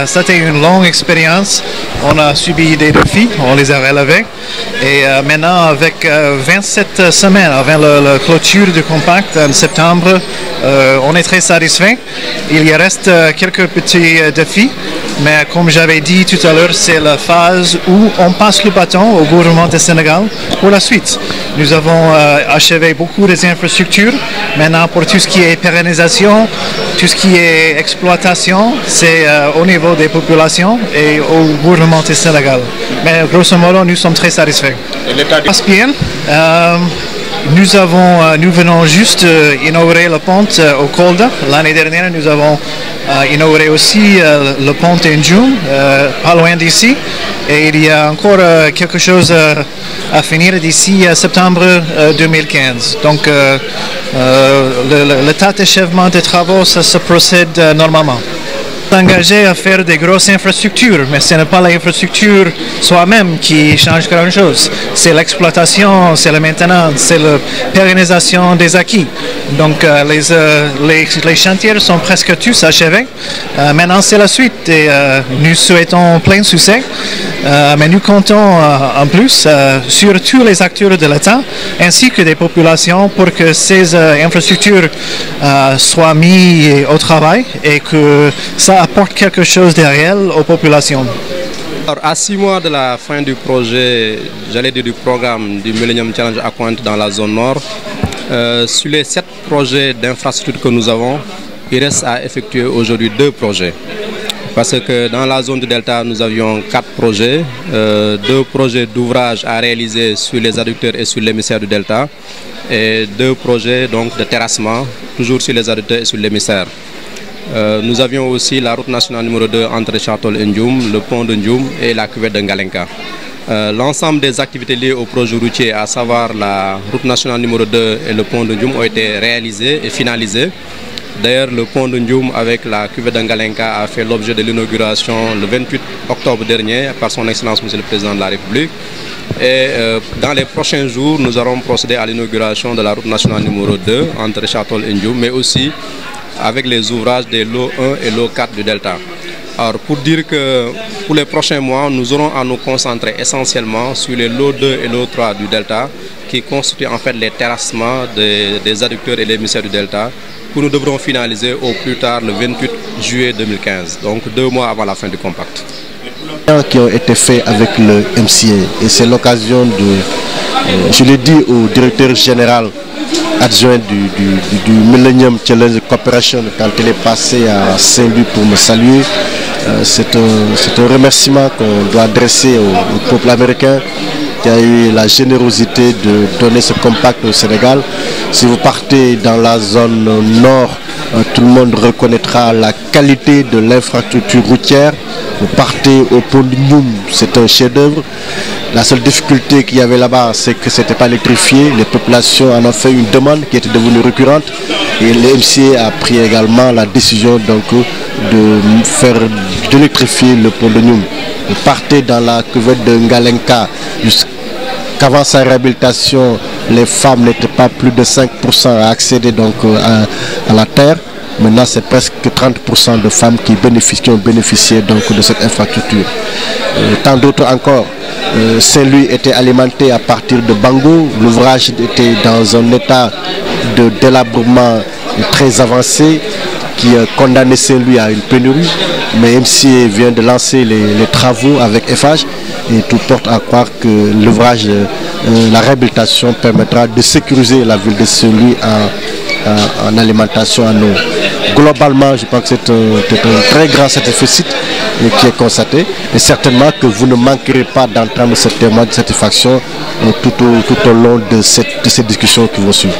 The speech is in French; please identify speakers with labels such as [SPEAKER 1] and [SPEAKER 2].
[SPEAKER 1] c'était une longue expérience. On a subi des défis, on les a relevés. Et maintenant, avec 27 semaines avant la clôture du compact en septembre, on est très satisfait. Il y reste quelques petits défis, mais comme j'avais dit tout à l'heure, c'est la phase où on passe le bâton au gouvernement du Sénégal pour la suite. Nous avons achevé beaucoup des infrastructures. Maintenant, pour tout ce qui est pérennisation, tout ce qui est exploitation, c'est au niveau des populations et au gouvernement du Sénégal. Mais grosso modo, nous sommes très satisfaits. Ça passe bien. Nous venons juste inaugurer le pont au Kolda. L'année dernière, nous avons inauguré aussi le pont en Djoum, pas loin d'ici. Et il y a encore quelque chose à finir d'ici septembre 2015. Donc, l'état d'achèvement des travaux, ça se procède normalement. Engagé à faire des grosses infrastructures, mais ce n'est pas l'infrastructure soi-même qui change grand-chose. C'est l'exploitation, c'est la maintenance, c'est la pérennisation des acquis. Donc les chantiers sont presque tous achevés. Maintenant c'est la suite et nous souhaitons plein succès. Mais nous comptons en plus sur tous les acteurs de l'État ainsi que des populations pour que ces infrastructures soient mises au travail et que ça apporte quelque chose de réel aux populations.
[SPEAKER 2] Alors, à 6 mois de la fin du projet, j'allais dire du programme du Millennium Challenge à Pointe dans la zone nord, sur les 7 projets d'infrastructure que nous avons, il reste à effectuer aujourd'hui 2 projets. Parce que dans la zone du Delta, nous avions 4 projets, 2 projets d'ouvrage à réaliser sur les adducteurs et sur l'émissaire du Delta, et 2 projets donc, de terrassement, toujours sur les adducteurs et sur l'émissaire. Nous avions aussi la route nationale numéro 2 entre Chatol et Ndioum, le pont de Ndioum et la cuvette de Ngalenka. L'ensemble des activités liées au projet routier, à savoir la route nationale numéro 2 et le pont de Ndioum, ont été réalisées et finalisées. D'ailleurs, le pont de Ndioum avec la cuvette de Ngalenka a fait l'objet de l'inauguration le 28 octobre dernier par son Excellence Monsieur le Président de la République. Et dans les prochains jours, nous allons procéder à l'inauguration de la route nationale numéro 2 entre Chatol et Ndioum, mais aussi avec les ouvrages des lots 1 et lots 4 du Delta. Alors pour dire que pour les prochains mois, nous aurons à nous concentrer essentiellement sur les lots 2 et lots 3 du Delta qui constituent en fait les terrassements des adducteurs et les émissaires du Delta que nous devrons finaliser au plus tard le 28 juillet 2015, donc 2 mois avant la fin du compact.
[SPEAKER 3] Qui ont été faits avec le MCA et c'est l'occasion de, je l'ai dit au directeur général adjoint du Millennium Challenge Corporation quand il est passé à Saint-Louis pour me saluer. C'est un remerciement qu'on doit adresser au peuple américain qui a eu la générosité de donner ce compact au Sénégal. Si vous partez dans la zone nord, tout le monde reconnaîtra la qualité de l'infrastructure routière. Vous partez au pont de Ndioum, c'est un chef-d'œuvre. La seule difficulté qu'il y avait là-bas, c'est que ce n'était pas électrifié. Les populations en ont fait une demande qui était devenue récurrente. Et le MCA a pris également la décision d'électrifier le pont de Ndioum. Vous partez dans la cuvette de Ngalenka. Qu'avant sa réhabilitation, les femmes n'étaient pas plus de 5% à accéder donc à la terre. Maintenant, c'est presque 30% de femmes qui ont bénéficié donc de cette infrastructure. Tant d'autres encore. Saint-Louis était alimenté à partir de Bango. L'ouvrage était dans un état de délabrement très avancé qui condamnait Saint-Louis à une pénurie. Mais MCA vient de lancer les travaux avec FH et tout porte à croire que l'ouvrage, la réhabilitation permettra de sécuriser la ville de Saint-Louis en alimentation en eau. Globalement, je pense que c'est un très grand satisfait qui est constaté. Et certainement que vous ne manquerez pas d'entendre ce témoin de satisfaction tout au long de ces discussions qui vont suivre.